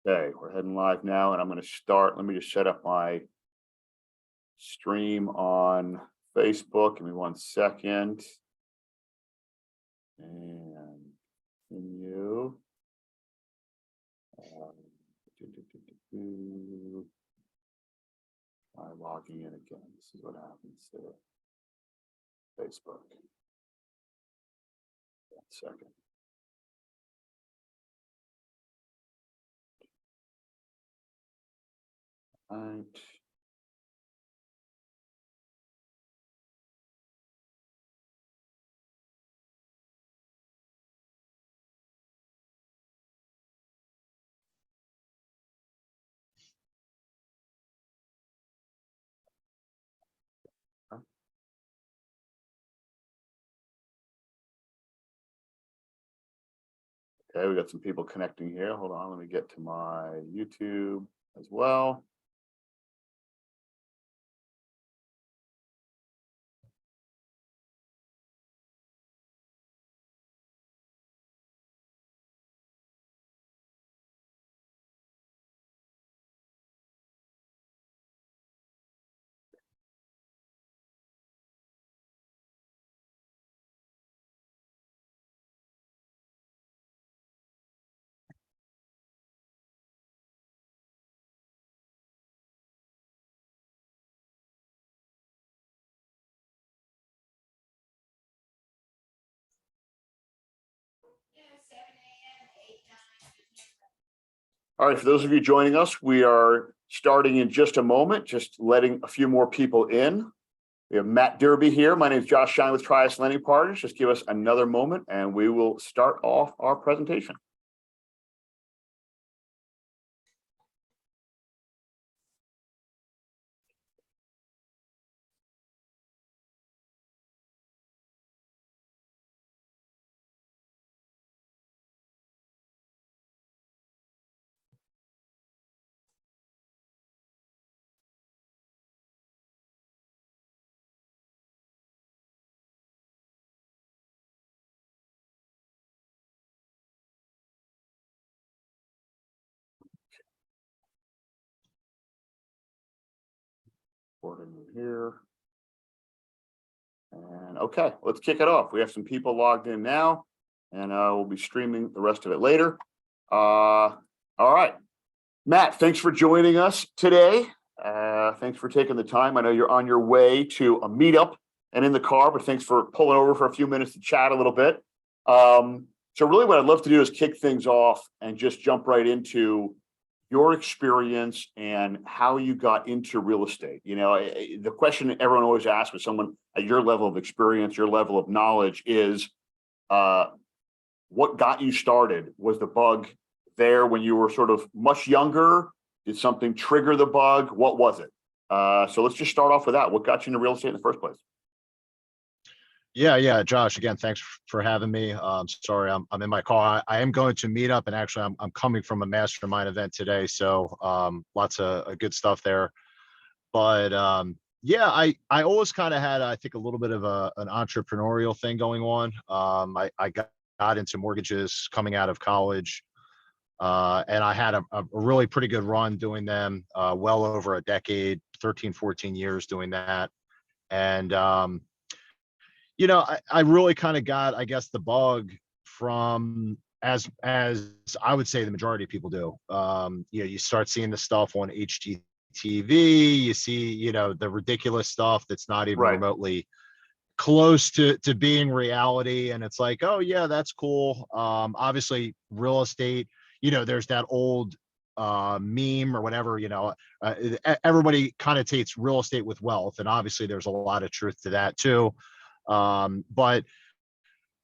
Okay, we're heading live now, and I'm going to start. Let me just set up my stream on Facebook. Give me 1 second. And continue. Try logging in again. This is what happens to Facebook. 1 second. All right. Okay, we got some people connecting here. Hold on, let me get to my YouTube as well. All right, for those of you joining us, we are starting in just a moment, just letting a few more people in. We have Matt Derby here. My name is Josh Shine with Trius Lending Partners. Just give us another moment and we will start off our presentation. Here. And okay, let's kick it off. We have some people logged in now, and we'll be streaming the rest of it later. All right, Matt, thanks for joining us today. Thanks for taking the time. I know you're on your way to a meetup and in the car, but thanks for pulling over for a few minutes to chat a little bit. So really what I'd love to do is kick things off and just jump right into your experience and how you got into real estate. You know, the question everyone always asks with someone at your level of experience, your level of knowledge is, what got you started? Was the bug there when you were sort of much younger? Did something trigger the bug? What was it? So let's just start off with that. What got you into real estate in the first place? Yeah, Josh. Again, thanks for having me. Sorry, I'm in my car. I am going to meet up, and actually, I'm coming from a mastermind event today, so lots of good stuff there. But yeah, I always kind of had, I think, a little bit of an entrepreneurial thing going on. I got into mortgages coming out of college, and I had a really pretty good run doing them, well over a decade, 13, 14 years doing that, and you know, I really kind of got, I guess, the bug from as I would say the majority of people do. You know, you start seeing the stuff on HGTV, you see, you know, the ridiculous stuff that's not even remotely close to being reality. And it's like, oh yeah, that's cool. Obviously real estate, you know, there's that old meme or whatever, you know, everybody connotates real estate with wealth. And obviously there's a lot of truth to that too. But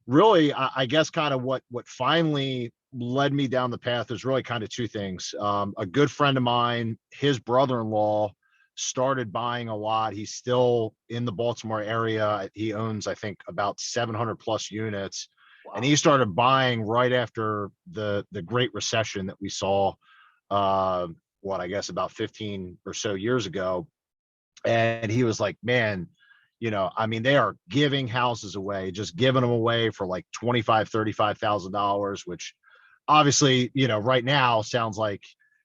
really, I guess kind of what finally led me down the path is really kind of two things. A good friend of mine, his brother-in-law started buying a lot. He's still in the Baltimore area. He owns, I think, about 700 plus units. Wow. And he started buying right after the Great Recession that we saw, I guess about 15 or so years ago. And he was like, man, you know, I mean, they are giving houses away, just giving them away for like $25,000, $35,000, which obviously, you know, right now sounds like,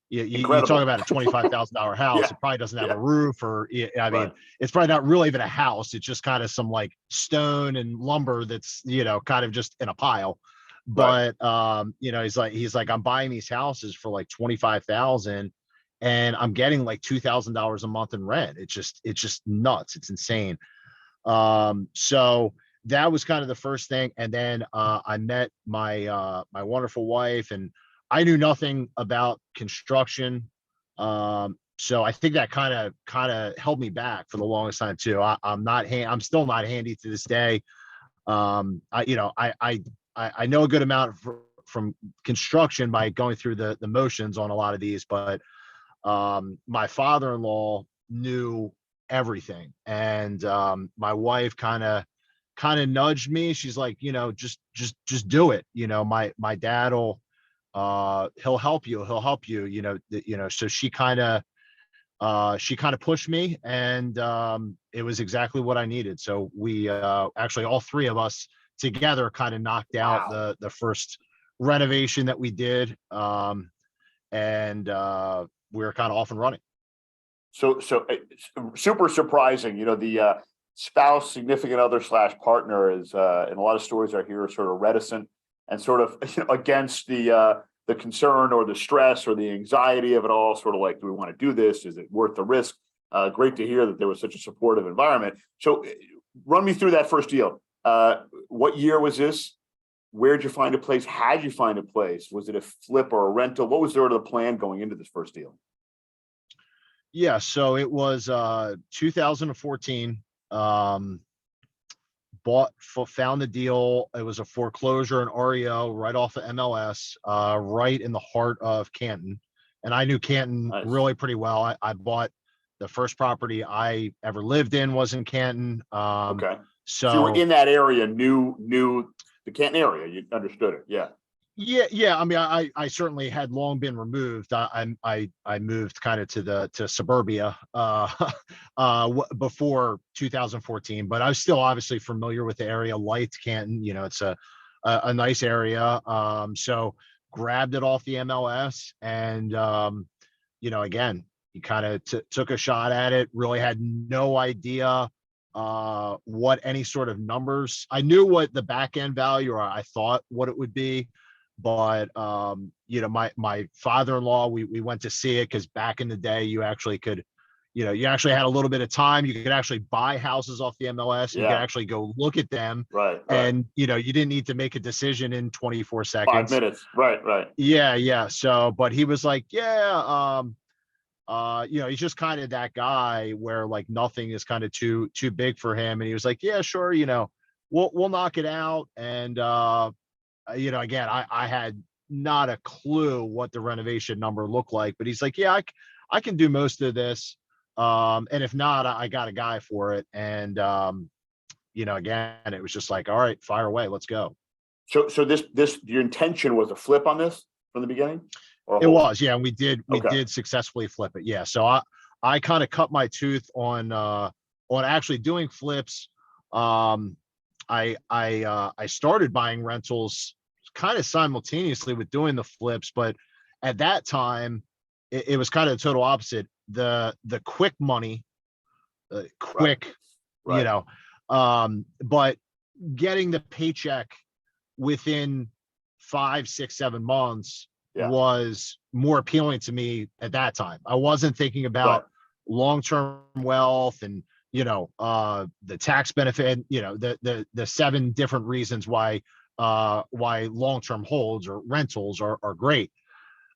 You talk Incredible. about a $25,000 house. Yeah. It probably doesn't have Yeah. a roof, or I mean, Right. it's probably not really even a house. It's just kind of some like stone and lumber that's kind of just in a pile. Right. But he's like I'm buying these houses for like 25,000, and I'm getting like $2,000 a month in rent. It's just nuts. It's insane. So that was kind of the first thing. And then I met my wonderful wife, and I knew nothing about construction. So I think that kind of held me back for the longest time too. I'm still not handy to this day. I know a good amount from construction by going through the motions on a lot of these, but my father-in-law knew everything, and my wife kind of nudged me. She's like, just do it. My dad will he'll help you, so she kind of pushed me, and it was exactly what I needed. So we actually, all three of us together, kind of knocked out Wow. the first renovation that we did, and we were kind of off and running. So it's super surprising. The spouse, significant other slash partner is in a lot of stories I hear sort of reticent and sort of against the concern or the stress or the anxiety of it all. Sort of like, do we want to do this? Is it worth the risk? Great to hear that there was such a supportive environment. So run me through that first deal. What year was this? Where'd you find a place? How'd you find a place? Was it a flip or a rental? What was sort of the plan going into this first deal? Yeah, so it was 2014. Um, found the deal. It was a foreclosure and REO right off of MLS, right in the heart of Canton. And I knew Canton Nice. really pretty well. I bought the first property I ever lived in was in Canton. Okay. So you were So in that area, knew the Canton area. You understood it. Yeah. yeah. I mean, I certainly had long been removed. I moved kind of to suburbia before 2014, but I was still obviously familiar with the area. Liked Canton, it's a nice area. So grabbed it off the MLS, and again, he kind of took a shot at it. Really had no idea what any sort of numbers. I knew what the back end value, or I thought what it would be, but my father-in-law, we went to see it because back in the day you actually could, you actually had a little bit of time. You could actually buy houses off the MLS, and you could Yeah. actually go look at them, Right. Right. and you didn't need to make a decision in 24 5 seconds. minutes. Right. Right. Yeah. So, but he was like, yeah, he's just kind of that guy where like nothing is kind of too big for him, and he was like, yeah, sure, we'll knock it out. And again, I had not a clue what the renovation number looked like, but he's like, yeah, I can do most of this. And if not, I got a guy for it. And, again, it was just like, all right, fire away, let's go. So this your intention was a flip on this from the beginning, or a It hold? was, yeah. And we Okay. did successfully flip it. Yeah. So I kind of cut my tooth on actually doing flips. Um, I started buying rentals kind of simultaneously with doing the flips, but at that time it was kind of the total opposite. The quick money, Right. quick, you Right. know, but getting the paycheck within 5, 6, 7 months Yeah. was more appealing to me at that time. I wasn't thinking Right. about long-term wealth and the tax benefit, the 7 different reasons why long-term holds or rentals are great.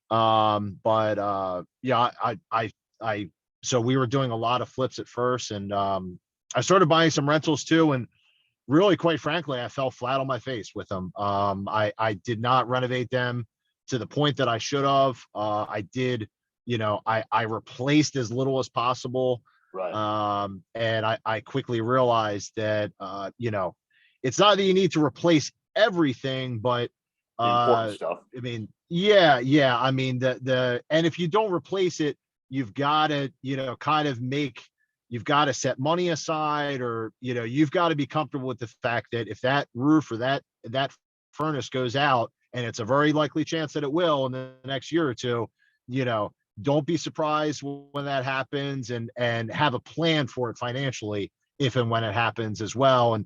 But yeah, I so we were doing a lot of flips at first, and I started buying some rentals too, and really, quite frankly, I fell flat on my face with them. I did not renovate them to the point that I should have. I did, I replaced as little as possible. Right. And I quickly realized that, it's not that you need to replace everything, but The important stuff. I mean, yeah. I mean, and if you don't replace it, you've got to, kind of you've got to set money aside, or, you've got to be comfortable with the fact that if that roof or that furnace goes out, and it's a very likely chance that it will in the next year or two, don't be surprised when that happens, and have a plan for it financially if and when it happens as well. And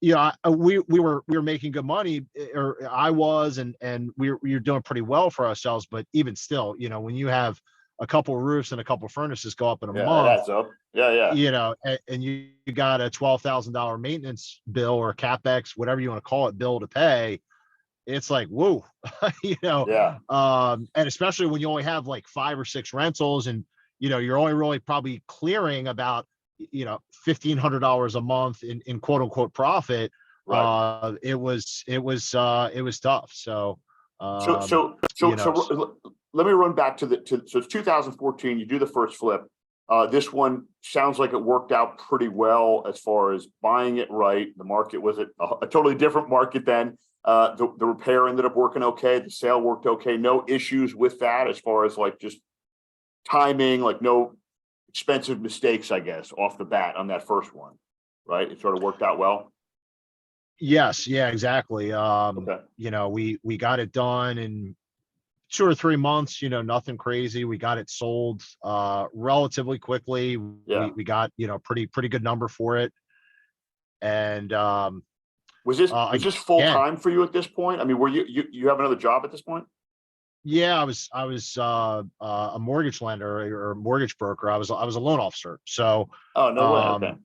we were making good money, or I was, and we were doing pretty well for ourselves. But even still, when you have a couple of roofs and a couple of furnaces go up in a Yeah, it month, adds up. Yeah. and you got a $12,000 maintenance bill or capex, whatever you want to call it, bill to pay. It's like, whoa, Yeah. and especially when you only have like 5 or 6 rentals, and you're only really probably clearing about $1,500 a month in quote unquote profit. Right. It was tough. So So, um, so, so, you know, so let me run back so it's 2014. You do the first flip. This one sounds like it worked out pretty well as far as buying it right. The market was a totally different market then. The repair ended up working okay. The sale worked okay. No issues with that as far as like just timing, like no expensive mistakes, I guess, off the bat on that first one, right? It sort of worked out well. yes, yeah, exactly. Okay. We got it done in 2 or 3 months, nothing crazy. We got it sold relatively quickly. Yeah. We got, pretty good number for it. And Was this full again, time for you at this point? I mean, were you have another job at this point? yeah, I was a mortgage lender or mortgage broker. I was a loan officer. So Oh, no way. Okay. um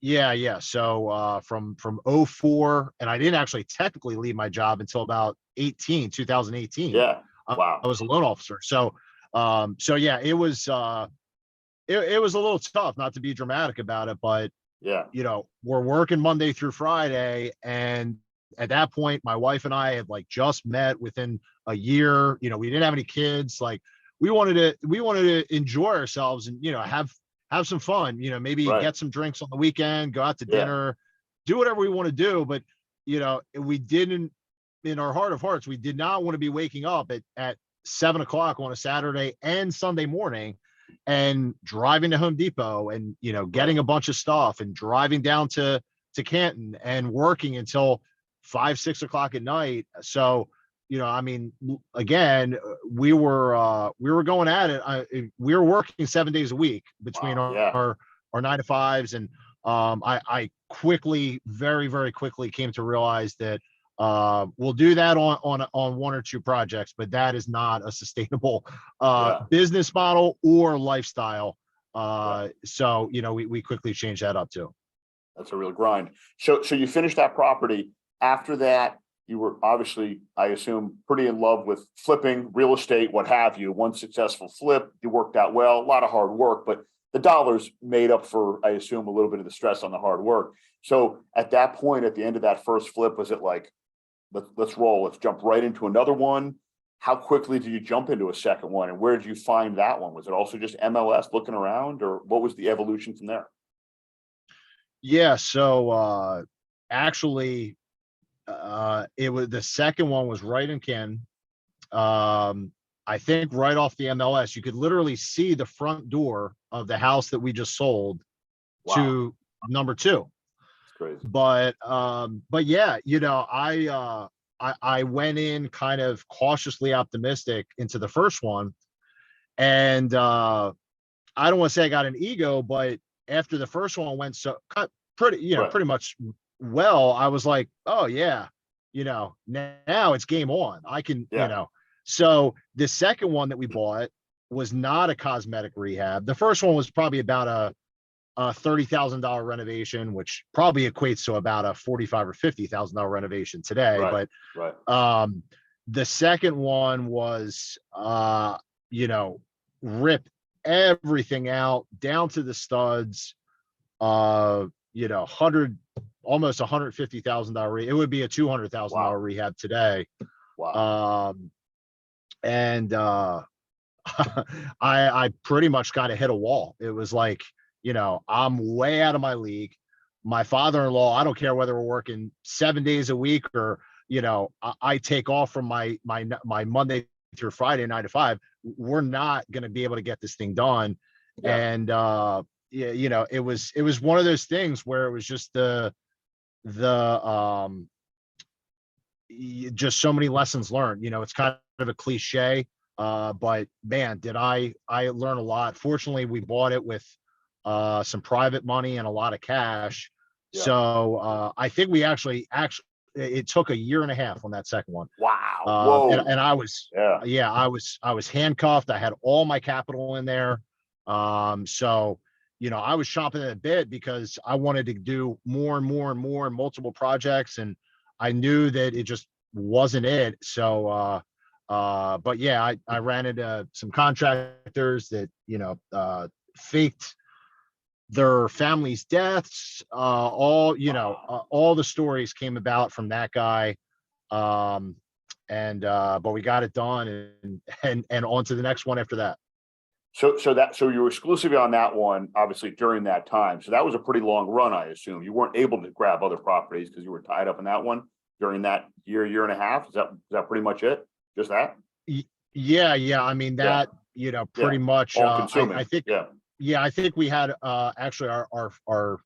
yeah. So from '04, and I didn't actually technically leave my job until about 2018. Yeah. I Wow. was a loan officer. So yeah, it was a little tough, not to be dramatic about it, but Yeah. we're working Monday through Friday. And at that point, my wife and I had like just met within a year. We didn't have any kids. Like we wanted to enjoy ourselves and, have some fun, maybe Right. get some drinks on the weekend, go out to Yeah. dinner, do whatever we want to do. But, we didn't, in our heart of hearts, we did not want to be waking up at 7 o'clock on a Saturday and Sunday morning and driving to Home Depot and Right. getting a bunch of stuff and driving down to Canton and working until 5, 6 o'clock at night. So I mean, again, we were going at it. We were working 7 days a week between Wow. our Yeah. our 9 to 5s, and I quickly, very very quickly came to realize that we'll do that on 1 or 2 projects, but that is not a sustainable Yeah. business model or lifestyle. Yeah. So we quickly changed that up too. That's a real grind. So you finished that property. After that, you were obviously, I assume, pretty in love with flipping real estate, what have you. One successful flip, you worked out well, a lot of hard work, but the dollars made up for, I assume, a little bit of the stress on the hard work. So at that point, at the end of that first flip, was it like, let's roll, let's jump right into another one? How quickly did you jump into a second one, and where did you find that one? Was it also just MLS looking around, or what was the evolution from there? Yeah. So actually, it was the second one was right in Canton. I think right off the MLS, you could literally see the front door of the house that we just sold Wow, to number 2. it's crazy. But yeah, I went in kind of cautiously optimistic into the first one, and I don't want to say I got an ego, but after the first one went Right. pretty much well, I was like, oh yeah, now it's game on. I can, Yeah. So the second one that we bought was not a cosmetic rehab. The first one was probably about a $30,000 renovation, which probably equates to about a $45,000 or $50,000 renovation today. Right. But Right. the second one was, rip everything out down to the studs. 100, almost $150,000. It would be a $200,000 Wow. rehab today. Wow. Um, and I pretty much kind of hit a wall. It was like, I'm way out of my league. My father-in-law, I don't care whether we're working 7 days a week or, I take off from my Monday through Friday, 9 to 5. We're not going to be able to get this thing done. Yeah. And, yeah, it was one of those things where it was just just so many lessons learned. It's kind of a cliche, But man, did I learn a lot. Fortunately, we bought it with some private money and a lot of cash. Yeah. So I think we actually it took a year and a half on that second one. Wow. Whoa. And I was, Yeah. yeah, I was handcuffed. I had all my capital in there. So, I was chomping at a bit because I wanted to do more and more and more and multiple projects. And I knew that it just wasn't it. So, but yeah, I ran into some contractors that, faked their families' deaths. All the stories came about from that guy. Um, but we got it done and on to the next one after that. So you were exclusively on that one, obviously during that time. So that was a pretty long run, I assume. You weren't able to grab other properties because you were tied up in that one during that year and a half. Is that pretty much it? Just that? Yeah. I mean Yeah. that, pretty much. All consuming. I think, Yeah. yeah, I think we had actually our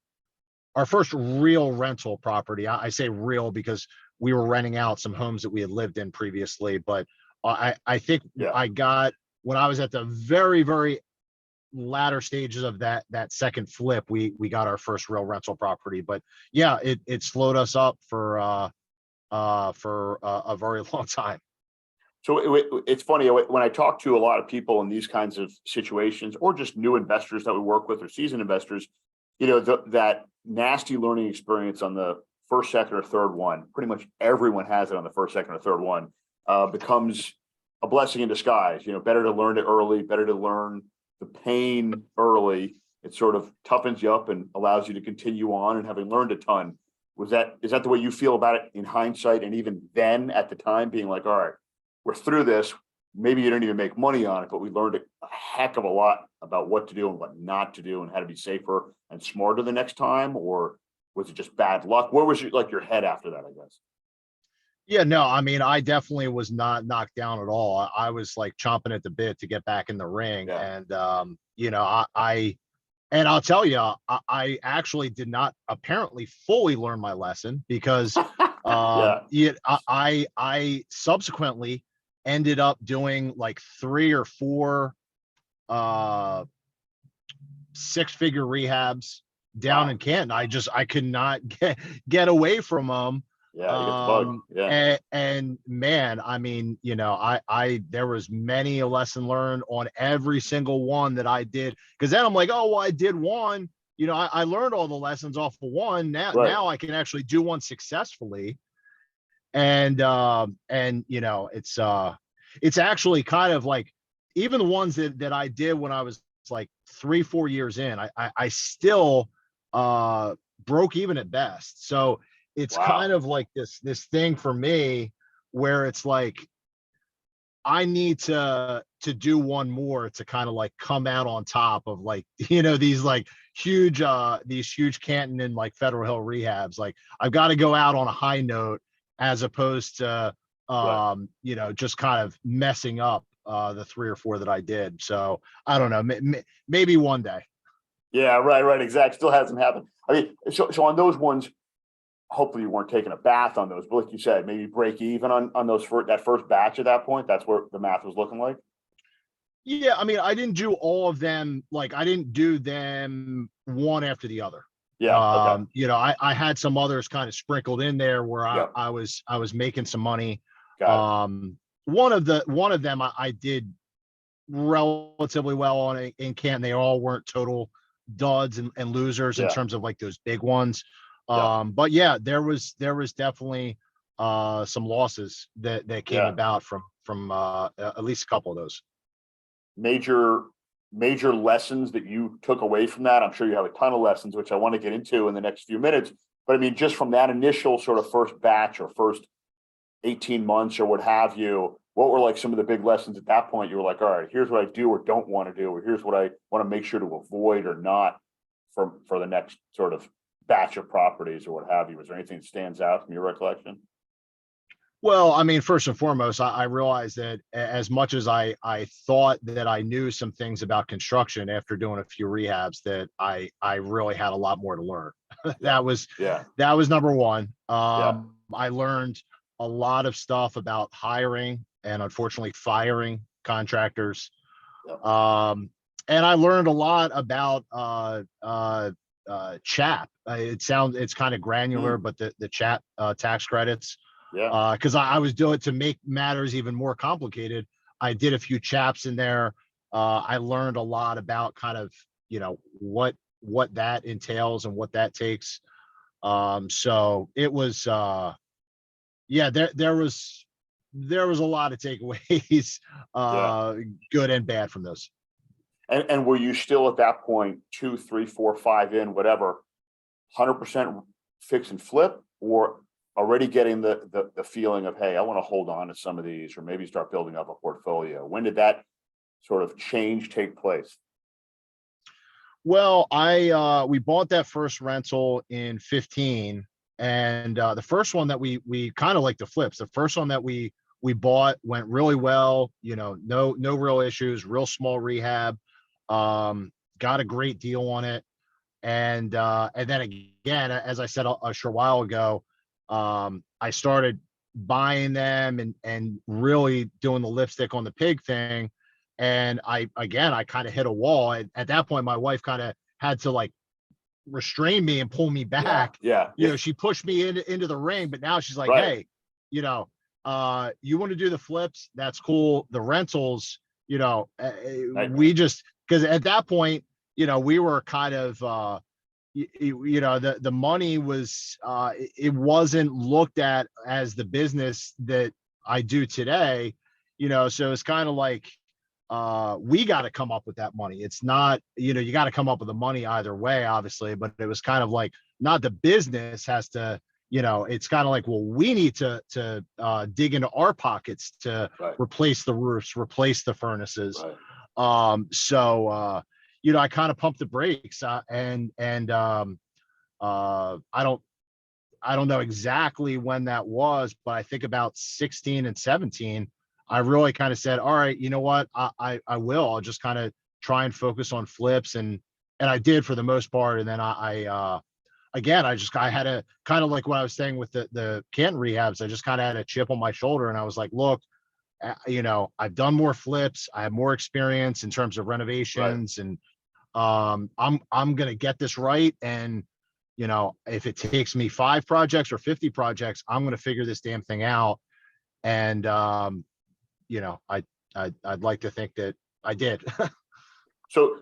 first real rental property. I say real because we were renting out some homes that we had lived in previously, but I think Yeah. I got when I was at the very, very latter stages of that second flip, we got our first real rental property. But yeah, it slowed us up for a very long time. So it's funny when I talk to a lot of people in these kinds of situations, or just new investors that we work with, or seasoned investors, that nasty learning experience on the first, second, or third one. Pretty much everyone has it on the first, second, or third one. Becomes a blessing in disguise. Better to learn it early. Better to learn the pain early. It sort of toughens you up and allows you to continue on. And having learned a ton, is that the way you feel about it in hindsight? And even then, at the time, being like, all right, we're through this. Maybe you didn't even make money on it, but we learned a heck of a lot about what to do and what not to do and how to be safer and smarter the next time. Or was it just bad luck? Where was your head after that, I guess? Yeah, no, I mean, I definitely was not knocked down at all. I was like chomping at the bit to get back in the ring. Yeah. And, and I'll tell you, I actually did not apparently fully learn my lesson because Yeah. I subsequently ended up doing like 3 or 4 six-figure rehabs down Wow. in Canton. I could not get away from them. Yeah. You got the bug. Yeah. And man, I mean, there was many a lesson learned on every single one that I did. Cause then I'm like, oh, well, I did one, I learned all the lessons off of one. Right. Now I can actually do one successfully. And it's actually kind of like, even the ones that I did when I was like 3-4 years in, I still broke even at best. So it's Wow. kind of like this thing for me where it's like I need to do one more to kind of like come out on top of like these like these huge Canton and like Federal Hill rehabs. Like I've got to go out on a high note as opposed to Right. just kind of messing up the 3 or 4 that I did. So I don't know, maybe one day. Yeah. Right. Exactly. Still hasn't happened. I mean, so on those ones, hopefully you weren't taking a bath on those, but like you said, maybe break even on those for that first batch at that point. That's where the math was looking like. Yeah, I mean, I didn't do all of them. Like I didn't do them one after the other. Yeah. Okay. I had some others kind of sprinkled in there where Yeah. I was making some money. Got it. One of them I did relatively well on in Canton. They all weren't total duds and losers in Yeah. terms of like those big ones. Yeah. But yeah, there was definitely some losses that came Yeah. about from at least a couple of those. Major lessons that you took away from that. I'm sure you have a ton of lessons, which I want to get into in the next few minutes. But I mean, just from that initial sort of first batch or first 18 months or what have you, what were like some of the big lessons at that point? You were like, all right, here's what I do or don't want to do, or here's what I want to make sure to avoid or not for the next sort of batch of properties or what have you. Was there anything that stands out from your recollection? Well, I mean, first and foremost, I realized that as much as I thought that I knew some things about construction after doing a few rehabs, that I really had a lot more to learn. Yeah. Yeah. That was number one. Yeah. I learned a lot of stuff about hiring and unfortunately firing contractors. Yep. And I learned a lot about CHAP. It's kind of granular, but the CHAP tax credits. Yeah. Because I was doing, to make matters even more complicated, I did a few chaps in there. I learned a lot about kind of, what that entails and what that takes. So it was, yeah, there was a lot of takeaways, Yeah. good and bad from those. And were you still at that point, 2, 3, 4, 5 in, whatever, 100% fix and flip, or already getting the feeling of, hey, I want to hold on to some of these, or maybe start building up a portfolio? When did that sort of change take place? Well, we bought that first rental in 15, and the first one that we kind of like the flips. The first one that we bought went really well. No real issues, real small rehab. Got a great deal on it, and then again, as I said a short while ago, I started buying them and really doing the lipstick on the pig thing. And I kind of hit a wall. And at that point, my wife kind of had to like restrain me and pull me back. Yeah. She pushed me into the ring, but now she's like, Right. hey, you want to do the flips? That's cool. The rentals, we just, because at that point, we were kind of, the money was, it wasn't looked at as the business that I do today, so it's kind of like, we got to come up with that money. It's not, you got to come up with the money either way, obviously, but it was kind of like, not the business has to, it's kind of like, well, we need to dig into our pockets to replace the roofs, replace the furnaces. So I kind of pumped the brakes, and I don't know exactly when that was, but I think about 16 and 17, I really kind of said, all right, you know what, I'll just kind of try and focus on flips. And I did for the most part. And then I had a kind of like what I was saying with the Canton rehabs. I just kind of had a chip on my shoulder, and I was like, look, I've done more flips. I have more experience in terms of renovations, and I'm going to get this right. And, if it takes me 5 projects or 50 projects, I'm going to figure this damn thing out. And, I'd like to think that I did. So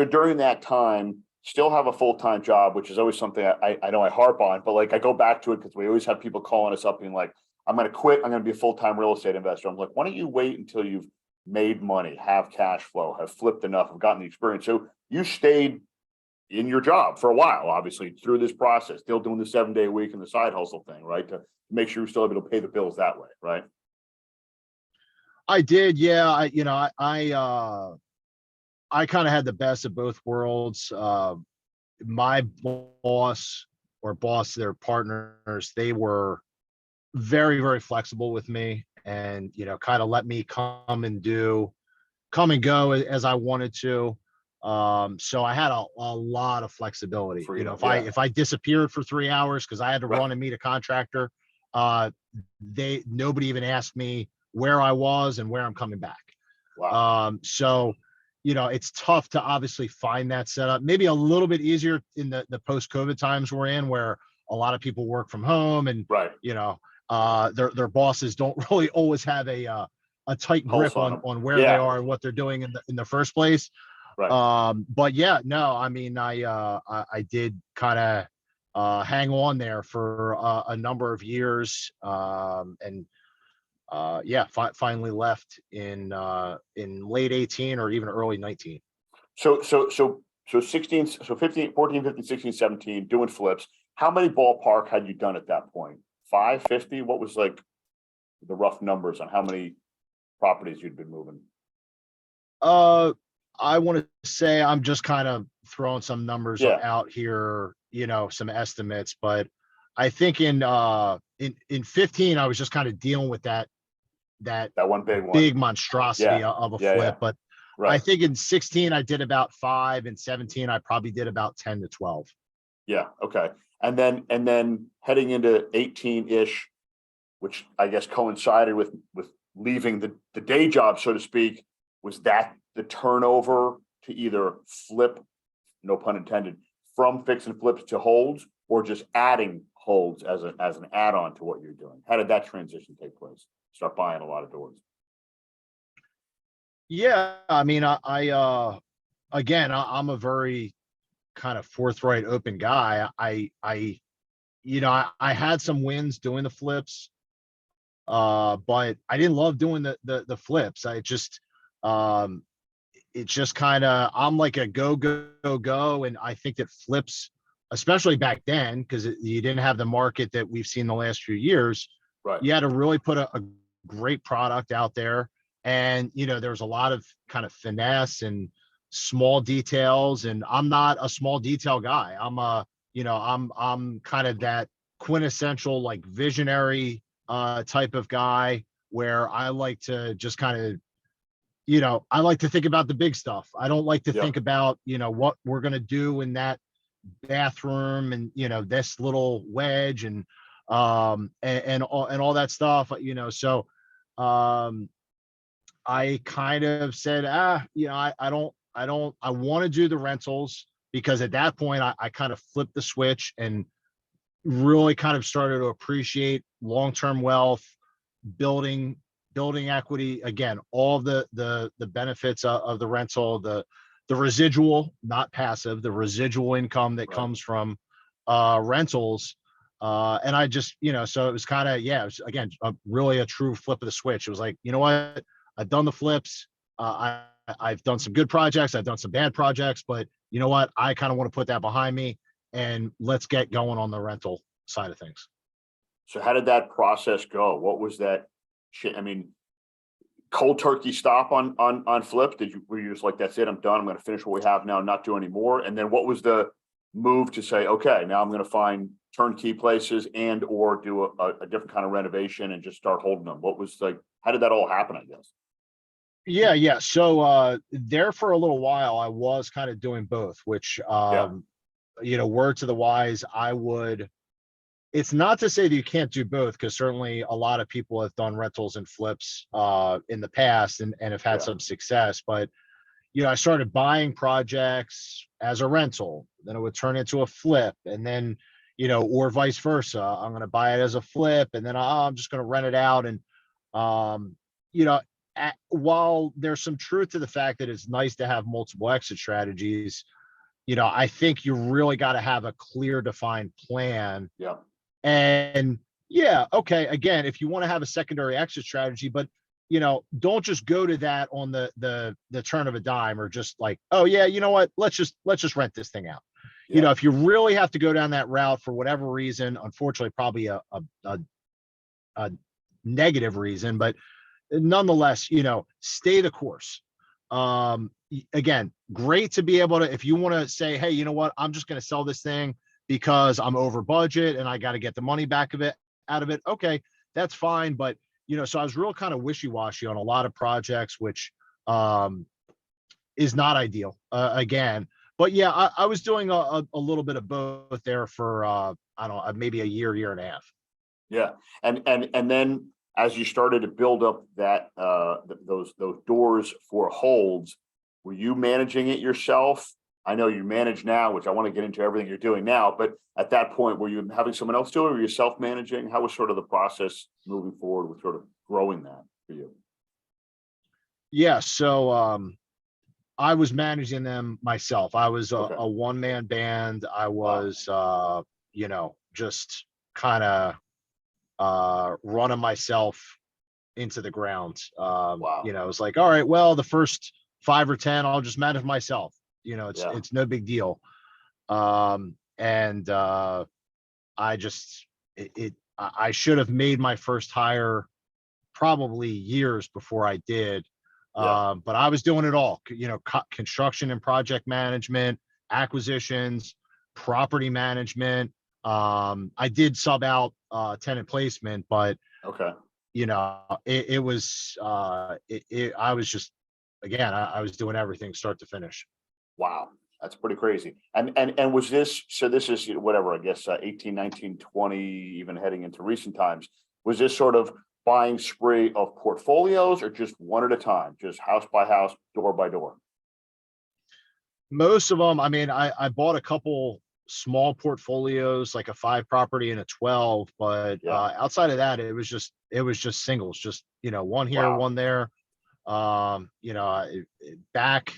during that time, still have a full-time job, which is always something I know I harp on, but like I go back to it because we always have people calling us up being like, I'm going to quit. I'm going to be a full-time real estate investor. I'm like, why don't you wait until you've made money, have cash flow, have flipped enough, have gotten the experience. So you stayed in your job for a while, obviously, through this process, still doing the 7-day a week and the side hustle thing, right? To make sure you're still able to pay the bills that way, right? I did. Yeah. I kind of had the best of both worlds. My boss, their partners, they were very, very flexible with me, and, kind of let me come and go as I wanted to. So I had a lot of flexibility. Freedom, if I disappeared for 3 hours because I had to run and meet a contractor, nobody even asked me where I was and where I'm coming back. Wow. So, it's tough to obviously find that setup. Maybe a little bit easier in the post-COVID times we're in, where a lot of people work from home, and their bosses don't really always have a tight grip on where they are and what they're doing in the first place. But yeah, no, I mean, I did kind of hang on there for a number of years, and finally left in late 18 or even early 19. So 16, so 15, 14, 15, 16, 17, doing flips. How many ballpark had you done at that point? 5, 50? What was like the rough numbers on how many properties you'd been moving? I want to say, I'm just kind of throwing some numbers out here, some estimates, but I think in 15, I was just kind of dealing with that one big monstrosity of a flip. But I think in 16, I did about 5, and 17, I probably did about 10 to 12. Yeah. Okay. And then heading into 18-ish, which I guess coincided with leaving the day job, so to speak, was that the turnover to either flip, no pun intended, from fix and flips to holds, or just adding holds as an add-on to what you're doing? How did that transition take place? Start buying a lot of doors. Yeah, I mean, again, I'm a very kind of forthright, open guy. I had some wins doing the flips, but I didn't love doing the flips. Um, it just kind of, I'm like a go, and I think that flips, especially back then, because you didn't have the market that we've seen the last few years. Right. You had to really put a great product out there, and there was a lot of kind of finesse and small details, and I'm not a small detail guy. I'm kind of that quintessential like visionary type of guy, where I like to just kind of, I like to think about the big stuff. I don't like to Yeah. think about, what we're going to do in that bathroom, and, this little wedge, and all that stuff, so, I kind of said, I want to do the rentals, because at that point I kind of flipped the switch and really kind of started to appreciate long-term wealth, building equity, again, all of the benefits of the rental, the residual, not passive, the residual income that Right. comes from rentals. And I just, so it was kind of, yeah, it was, again, really a true flip of the switch. It was like, you know what, I've done the flips. I've done some good projects, I've done some bad projects, but you know what, I kind of want to put that behind me, and let's get going on the rental side of things. So how did that process go? What was that? I mean, cold turkey stop on flip? Were you just like, that's it, I'm done, I'm going to finish what we have now, not do any more? And then what was the move to say, okay, now I'm going to find turnkey places and or do a different kind of renovation and just start holding them? What was like, how did that all happen, I guess? Yeah. So there for a little while, I was kind of doing both, which Yeah. word to the wise, it's not to say that you can't do both, because certainly a lot of people have done rentals and flips in the past, and have had Yeah. some success. But I started buying projects as a rental, then it would turn into a flip, and then or vice versa. I'm going to buy it as a flip, and then I'm just going to rent it out. And um, you know, while there's some truth to the fact that it's nice to have multiple exit strategies, I think you really got to have a clear, defined plan. Yeah. And yeah, okay, again, if you want to have a secondary exit strategy, but don't just go to that on the turn of a dime, or just like, oh yeah, you know what, let's just rent this thing out. Yeah. If you really have to go down that route for whatever reason, unfortunately, probably a negative reason, but nonetheless, stay the course. Again, great to be able to, if you want to say, hey, you know what, I'm just going to sell this thing because I'm over budget and I got to get the money back out of it. Okay, that's fine. But so I was real kind of wishy-washy on a lot of projects, which is not ideal, again. But yeah, I was doing a little bit of both there for I don't know, maybe a year and a half. Yeah. And then as you started to build up that those doors for holds, were you managing it yourself? I know you manage now, which I want to get into everything you're doing now, but at that point, were you having someone else do it, or were you self-managing? How was sort of the process moving forward with sort of growing that for you? Yeah, so I was managing them myself. I was Okay. a one-man band. I was just kind of running myself into the ground. Wow. It was like, all right, well, the first 5 or 10, I'll just manage myself. Yeah. It's no big deal. And I just I should have made my first hire probably years before I did. Yeah. But I was doing it all, construction and project management, acquisitions, property management. I did sub out tenant placement, but Okay. it was I was just, again, I was doing everything start to finish. Wow. That's pretty crazy. And was this, so this is whatever, I guess, 18, 19, 20, even heading into recent times, was this sort of buying spree of portfolios or just one at a time, just house by house, door by door? Most of them, I mean, I bought a couple small portfolios, like a 5 property and a 12, but Yeah. outside of that, it was just singles, just, one here, Wow. one there. Back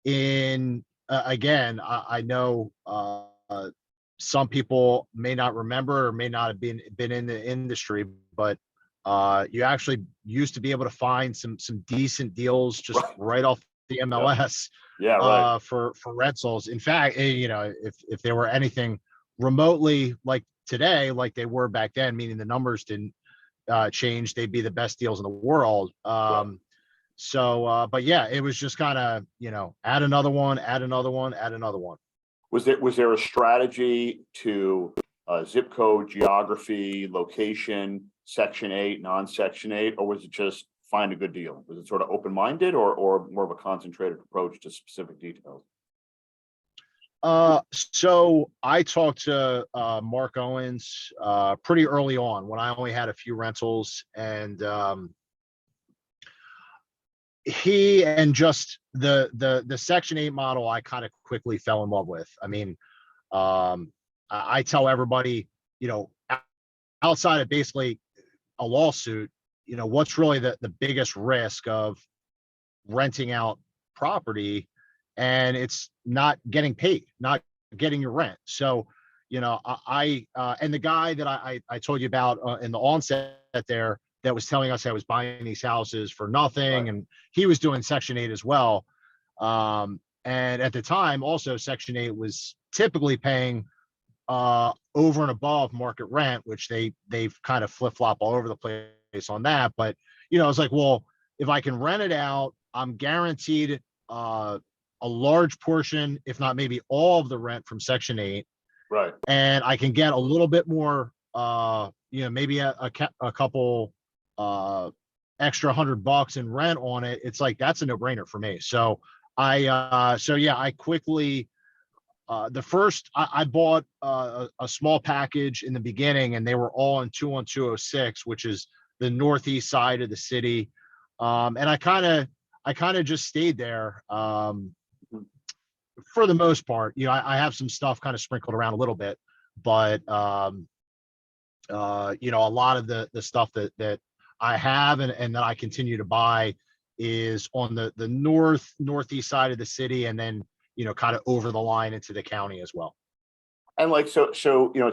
in again, I know some people may not remember or may not have been in the industry, but you actually used to be able to find some decent deals just Right. right off the Yeah. MLS Yeah. Right. for rentals. In fact, if they were anything remotely like today, like they were back then, meaning the numbers didn't change, they'd be the best deals in the world. Right. But yeah, it was just kind of, add another one, add another one, add another one. Was there a strategy to zip code, geography, location, Section 8, non-Section 8, or was it just find a good deal? Was it sort of open-minded or more of a concentrated approach to specific details? So I talked to Mark Owens pretty early on when I only had a few rentals, and he and just the Section 8 model I kind of quickly fell in love with. I mean, I tell everybody, outside of basically a lawsuit, what's really the biggest risk of renting out property, and it's not getting paid, not getting your rent. So, and the guy that I told you about in the onset there that was telling us I was buying these houses for nothing, Right. and he was doing Section 8 as well. And at the time, also Section 8 was typically paying over and above market rent, which they've kind of flip flop all over the place on that. But it's like, well, if I can rent it out, I'm guaranteed a large portion, if not maybe all of the rent from Section 8, Right. and I can get a little bit more, maybe a couple extra $100 in rent on it. It's like that's a no brainer for me. So I quickly. The first I bought a small package in the beginning, and they were all in 21206, which is the northeast side of the city. And I kind of just stayed there for the most part. I have some stuff kind of sprinkled around a little bit, but a lot of the stuff that I have and that I continue to buy is on the northeast side of the city, and then kind of over the line into the county as well. And like, so, it's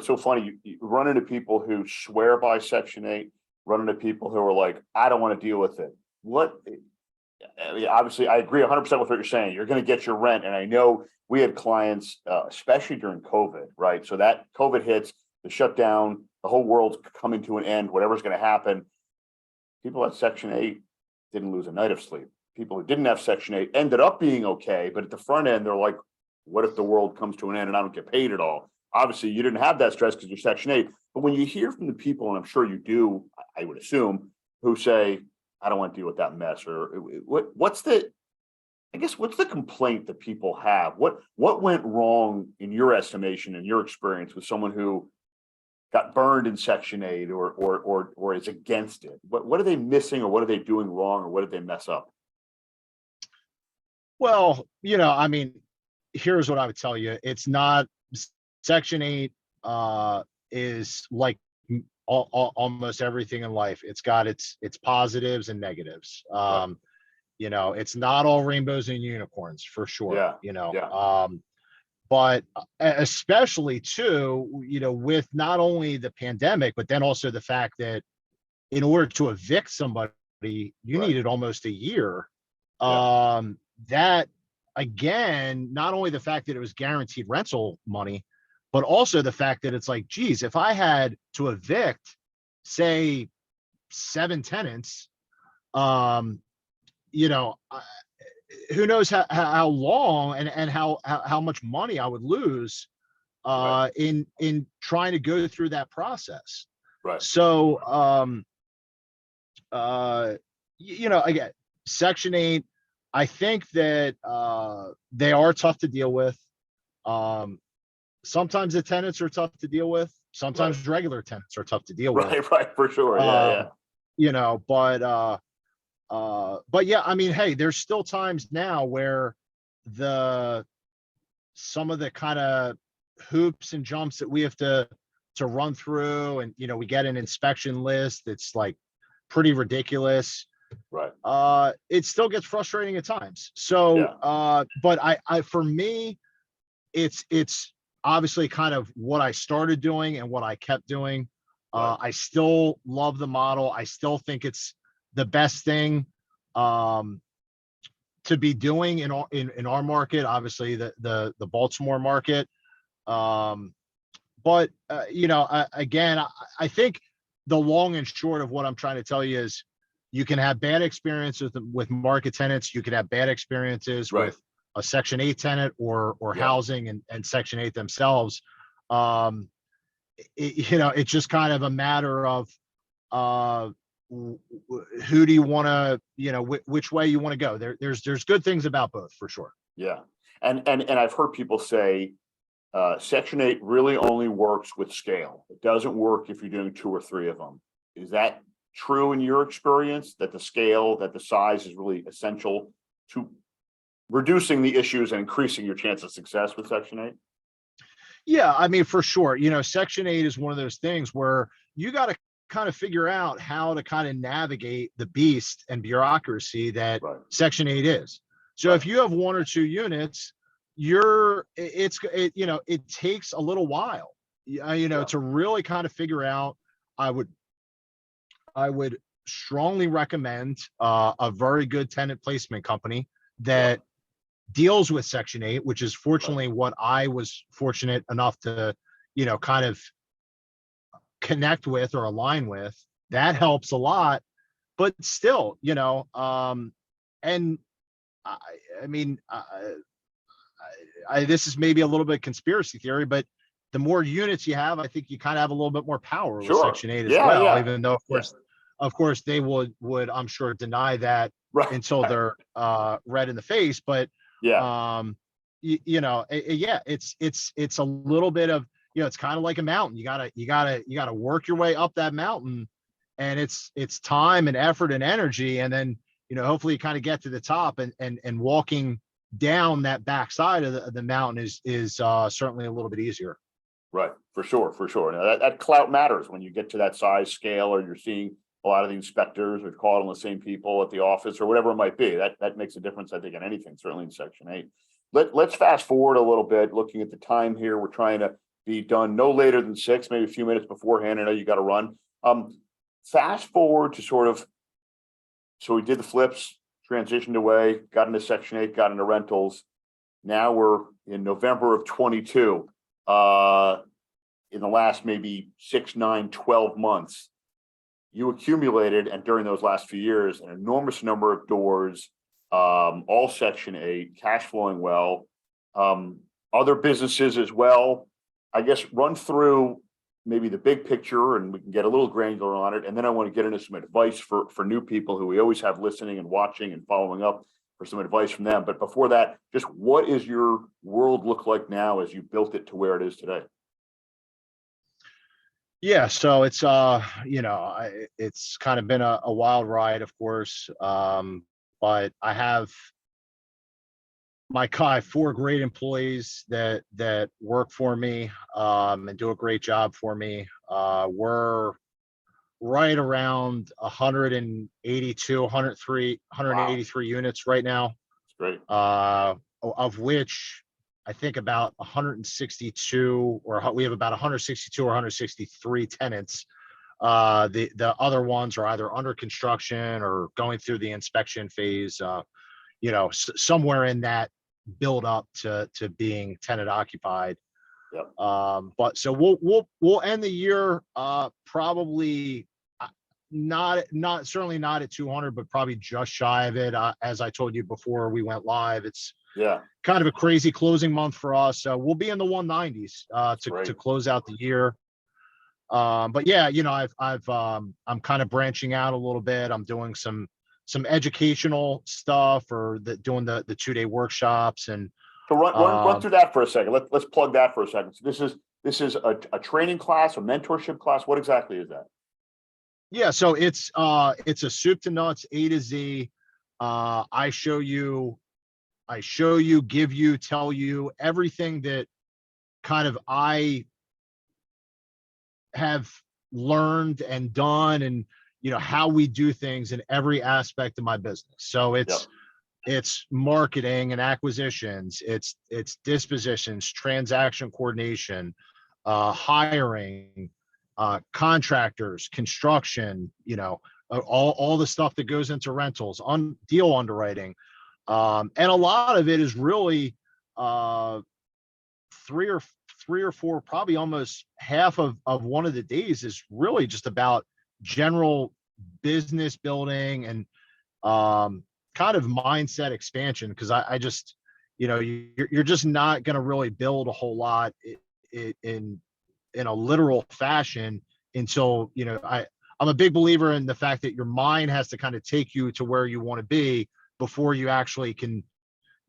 so funny. You run into people who swear by Section 8, run into people who are like, I don't want to deal with it. I mean, obviously, I agree 100% with what you're saying. You're going to get your rent. And I know we had clients, especially during COVID, right? So that COVID hits, the shutdown, the whole world's coming to an end, whatever's going to happen. People at Section 8 didn't lose a night of sleep. People who didn't have Section 8 ended up being okay. But at the front end, they're like, what if the world comes to an end and I don't get paid at all? Obviously, you didn't have that stress because you're Section 8. But when you hear from the people, and I'm sure you do, I would assume, who say, I don't want to deal with that mess, or what's the complaint that people have? What went wrong in your estimation and your experience with someone who got burned in Section 8 or is against it? What are they missing, or what are they doing wrong, or what did they mess up? Well, I mean, here's what I would tell you. It's not Section 8 is like almost everything in life. It's got its positives and negatives. Right. It's not all rainbows and unicorns for sure. Yeah. But especially too, with not only the pandemic, but then also the fact that in order to evict somebody, you Right. needed almost a year. Yeah. That again, not only the fact that it was guaranteed rental money, but also the fact that it's like, geez, if I had to evict, say, 7 tenants, you know, who knows how long and how much money I would lose Right. in trying to go through that process. Right. So, again, Section 8, I think that they are tough to deal with. Sometimes the tenants are tough to deal with. Right. Sometimes regular tenants are tough to deal with. Right. For sure. Yeah. but yeah, I mean, hey, there's still times now where the some of the kind of hoops and jumps that we have to run through, and we get an inspection list that's like pretty ridiculous. Right. It still gets frustrating at times. So Yeah. but I for me, it's obviously kind of what I started doing and what I kept doing. Right. I still love the model. I still think it's the best thing to be doing in our market, obviously the Baltimore market. But again, I think the long and short of what I'm trying to tell you is you can have bad experiences with market tenants. You can have bad experiences Right. with a Section 8 tenant or Yeah. housing and Section 8 themselves. It's just kind of a matter of uh, who do you want to, which way you want to go. There's good things about both for sure. Yeah. And I've heard people say Section 8 really only works with scale. It doesn't work if you're doing 2 or 3 of them. Is that true in your experience, that the scale, that the size is really essential to reducing the issues and increasing your chance of success with Section 8? Yeah, I mean, for sure. Section 8 is one of those things where you got to kind of figure out how to kind of navigate the beast and bureaucracy that Right. Section 8 is. So Right. if you have 1 or 2 units, it takes a little while, Yeah. to really kind of figure out. I would strongly recommend a very good tenant placement company Yeah. that deals with Section 8, which is Right. fortunately what I was fortunate enough to, kind of connect with or align with. That helps a lot. But still, and I, I mean, this is maybe a little bit conspiracy theory, but the more units you have, I think you kind of have a little bit more power with Sure. Section 8 as Yeah. well, Yeah. even though, Yeah. of course, they would I'm sure deny that Right. until they're red in the face. But Yeah. yeah, it's a little bit of, it's kind of like a mountain. You gotta work your way up that mountain, and it's time and effort and energy, and then hopefully you kind of get to the top, and walking down that backside of the mountain is certainly a little bit easier. Right. For sure. For sure. Now that clout matters when you get to that size scale, or you're seeing a lot of the inspectors or calling the same people at the office or whatever it might be. That makes a difference, I think, in anything, certainly in Section 8. Let's fast forward a little bit, looking at the time here. We're trying to be done no later than 6, maybe a few minutes beforehand. I know you got to run. Fast forward to sort of, so we did the flips, transitioned away, got into Section 8, got into rentals. Now we're in November of 22. In the last maybe 6, 9, 12 months, you accumulated, and during those last few years, an enormous number of doors, all Section 8, cash flowing well, other businesses as well. I guess run through maybe the big picture, and we can get a little granular on it. And then I want to get into some advice for new people who we always have listening and watching and following up, for some advice from them. But before that, just what is your world look like now as you built it to where it is today? Yeah, so it's kind of been a wild ride, of course. But I have 4 great employees that work for me, and do a great job for me. We're right around 182, 103, Wow, 183 units right now, it's great. of which I think about 162, or we have about 162 or 163 tenants. The other ones are either under construction or going through the inspection phase. Somewhere in that build up to being tenant occupied. Yep. But so we'll end the year probably not certainly not at 200, but probably just shy of it. As I told you before we went live, it's Yeah, kind of a crazy closing month for us. So we'll be in the 190s that's to great. close out the year. But yeah, I'm kind of branching out a little bit. I'm doing some educational stuff, or doing the 2-day workshops, and So run um, through that for a second. Let's plug that for a second. So this is a training class, a mentorship class. What exactly is that? Yeah, so it's a soup to nuts, A to Z. I show you, give you, tell you everything that kind of I have learned and done, and how we do things in every aspect of my business. So Yep. it's marketing and acquisitions, it's dispositions, transaction coordination, hiring, contractors, construction, all the stuff that goes into rentals, on deal underwriting. And a lot of it is really uh, three or three or four, probably almost half of one of the days is really just about general business building and kind of mindset expansion. Because I just, you're just not going to really build a whole lot in a literal fashion until, I'm a big believer in the fact that your mind has to kind of take you to where you want to be before you actually can,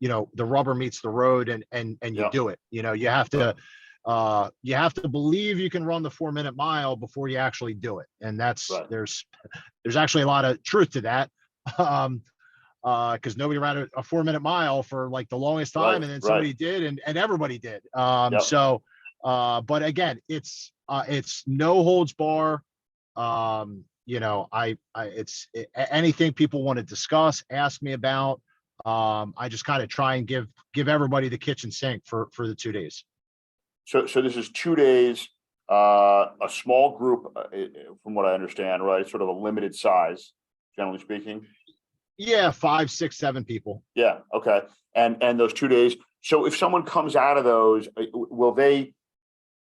the rubber meets the road, and you Yep. do it. You have to believe you can run the 4 minute mile before you actually do it. And Right. there's actually a lot of truth to that. Um, because nobody ran a 4 minute mile for like the longest time, and then Right. somebody did, and everybody did. Yep. But again, it's no holds bar. Anything people want to discuss, ask me about. I just kind of try and give everybody the kitchen sink for the 2 days. So this is 2 days, a small group, from what I understand, right? Sort of a limited size, generally speaking. Yeah, 5, 6, 7 people. Yeah. Okay. And those 2 days. So if someone comes out of those,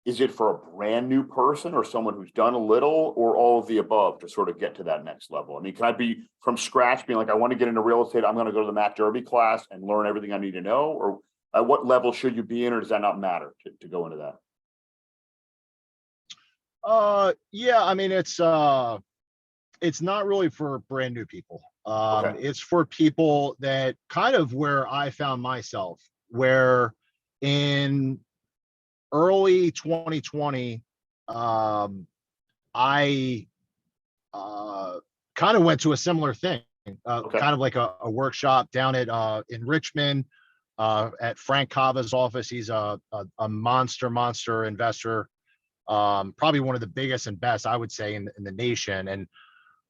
is it for a brand new person or someone who's done a little, or all of the above to sort of get to that next level? I mean, can I be from scratch being like, I want to get into real estate, I'm going to go to the Matt Derby class and learn everything I need to know? Or at what level should you be in, or does that not matter to go into that? Yeah, I mean, it's not really for brand new people. Okay. It's for people that kind of where I found myself, where in early 2020, I kind of went to a similar thing, Okay. kind of like a workshop down at in Richmond, at Frank Cava's office. He's a monster investor, probably one of the biggest and best, I would say, in the nation. And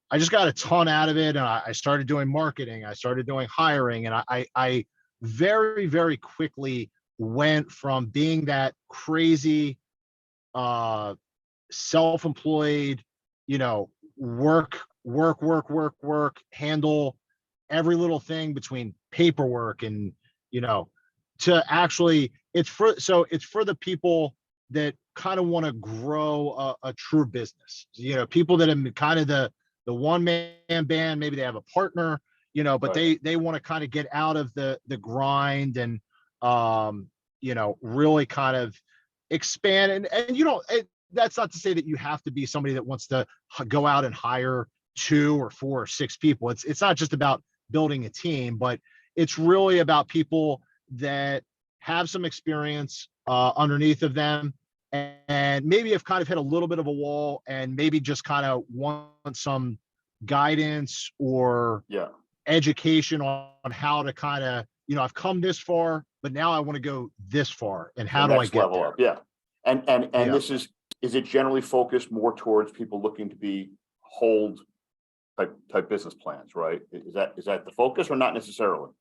I just got a ton out of it. And I started doing marketing. I started doing hiring. And I very, very quickly went from being that crazy, self-employed, work, handle every little thing between paperwork and, to actually, it's for the people that kind of want to grow a true business. People that have kind of the one man band, maybe they have a partner, but Right. they want to kind of get out of the grind and, really kind of expand. And that's not to say that you have to be somebody that wants to go out and hire 2 or 4 or 6 people. It's not just about building a team, but it's really about people that have some experience underneath of them, and maybe have kind of hit a little bit of a wall, and maybe just kind of want some guidance or Yeah. education on how to kind of, I've come this far, but now I want to go this far, and The how do I next get level there? up. Yeah. And Yeah. this is it generally focused more towards people looking to be hold type business plans, right? Is that the focus, or not necessarily?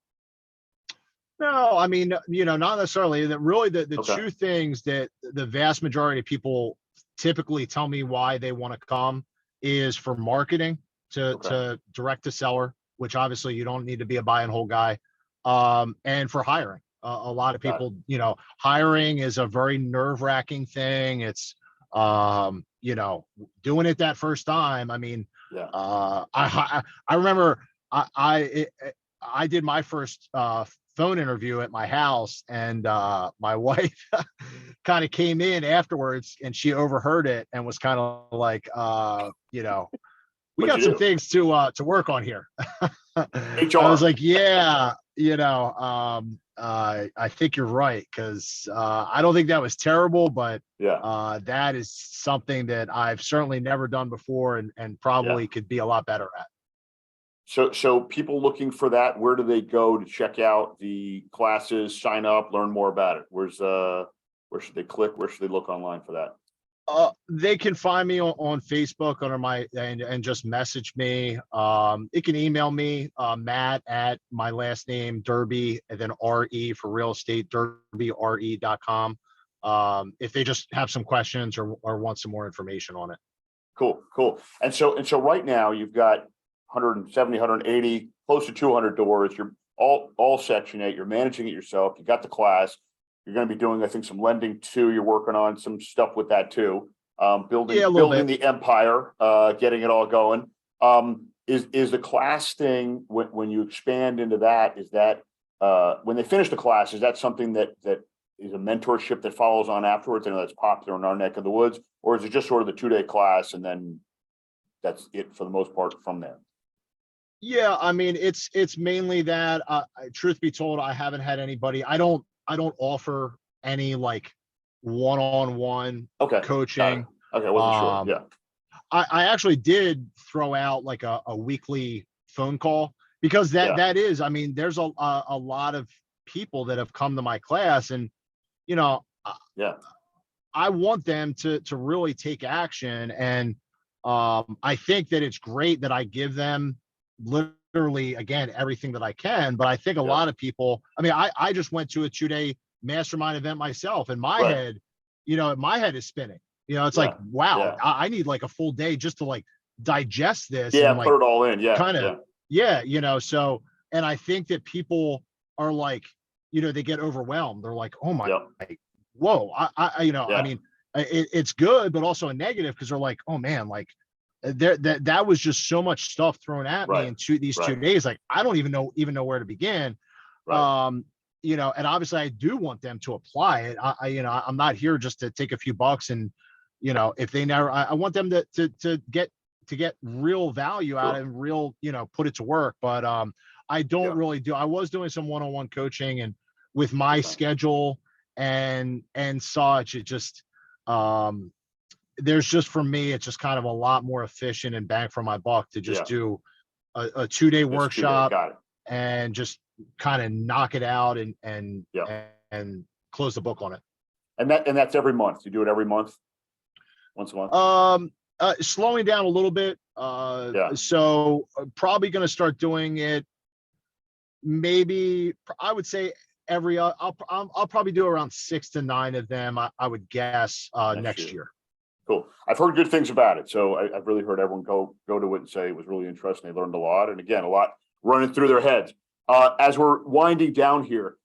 No, I mean, not necessarily. That really the Okay. two things that the vast majority of people typically tell me why they want to come is for marketing, Okay. to direct to seller, which obviously you don't need to be a buy and hold guy, and for hiring. A lot of Got it. people, hiring is a very nerve-wracking thing. It's doing it that first time. I mean, Yeah. I remember I did my first phone interview at my house, and my wife kind of came in afterwards, and she overheard it and was kind of like, we What'd got you some do? things to work on here. I was HR. like, yeah. I think you're right because I don't think that was terrible, but Yeah, that is something that I've certainly never done before and yeah. probably could be a lot better at. So people looking for that, where do they go to check out the classes, sign up, learn more about it? Where should they click? Where should they look online for that? They can find me on Facebook under my and just message me. It can email me, Matt at my last name, Derby, and then RE for real estate, derbyre.com. If they just have some questions or want some more information on it. Cool, cool. And so right now you've got 170, 180, close to 200 doors. You're all Section 8. You're managing it yourself. You got the class. You're going to be doing, I think, some lending too. You're working on some stuff with that too. Yeah, a little Building bit. the empire, getting it all going. Is the class thing when you expand into that? Is that when they finish the class? Is that something that is a mentorship that follows on afterwards? I know that's popular in our neck of the woods, or is it just sort of the 2-day class and then that's it for the most part from there? Yeah, I mean, it's mainly that. Truth be told, I haven't had anybody. I don't offer any like one-on-one Okay, got it. coaching. Okay, I wasn't sure. Um, Yeah, I actually did throw out like a weekly phone call because yeah, that is, I mean, there's a lot of people that have come to my class and, you know, yeah, I want them to really take action. And I think that it's great that I give them literally again everything that I can. But I think a yeah. lot of people, I mean, I just went to a 2-day mastermind event myself, and Right. my head is spinning. It's like, Yeah, wow, yeah, I need like a full day just to like digest this yeah. and Put like it all in. Yeah, kind of, yeah, yeah, so, and I think that people are like, they get overwhelmed. They're like, oh my, yeah, whoa, I yeah. mean, it's good, but also a negative because they're like, oh man, like there that was just so much stuff thrown at me Right, in these two right, days. Like I don't even know where to begin. right. Um, and obviously I do want them to apply it. I'm not here just to take a few bucks and if they never, I want them to get real value out of it Sure. and real, put it to work. But I don't Yeah, really do. I was doing some one-on-one coaching and with my okay. schedule and such, it just there's just for me, it's just kind of a lot more efficient and bang for my buck to just Yeah, do a 2-day it's 2 day. workshop Got it. and just kind of knock it out Yeah, and close the book on it. and that's every month. You do it every month, once a month. Slowing down a little bit. Yeah, So probably going to start doing it. Maybe I would say I'll probably do around 6 to 9 of them. I would guess next next year. year. Cool. I've heard good things about it, so I've really heard everyone go to it and say it was really interesting. They learned a lot, and again, a lot running through their heads. As we're winding down here,